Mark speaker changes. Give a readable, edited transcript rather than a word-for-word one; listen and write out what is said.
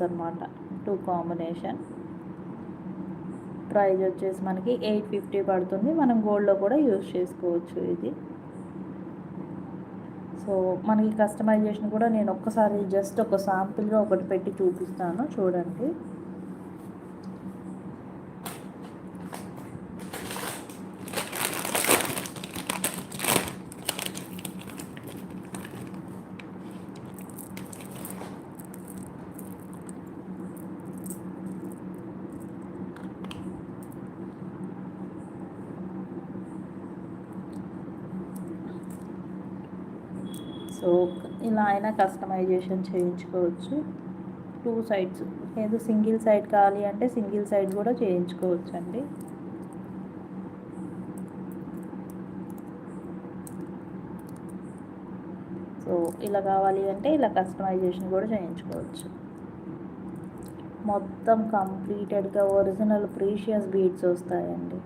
Speaker 1: అనమాట. 2 combination. Price వచ్చేసి మనకి 850 పడుతుంది. మనం గోల్డ్‌లో కూడా యూజ్ చేసుకోవచ్చు ఇది. సో మనకి కస్టమైజేషన్ కూడా నేను ఒక్కసారి జస్ట్ ఒక శాంపుల్‌గా ఒకటి పెట్టి చూపిస్తాను చూడండి. సో ఇలా అయినా కస్టమైజేషన్ చేయించుకోవచ్చు. 2 సైడ్స్, లేదు సింగిల్ సైడ్ కావాలి అంటే సింగిల్ సైడ్ కూడా చేయించుకోవచ్చండి. సో ఇలా కావాలి అంటే ఇలా కస్టమైజేషన్ కూడా చేయించుకోవచ్చు. మొత్తం కంప్లీటెడ్గా ఒరిజినల్ ప్రీషియస్ బీడ్స్ వస్తాయండి.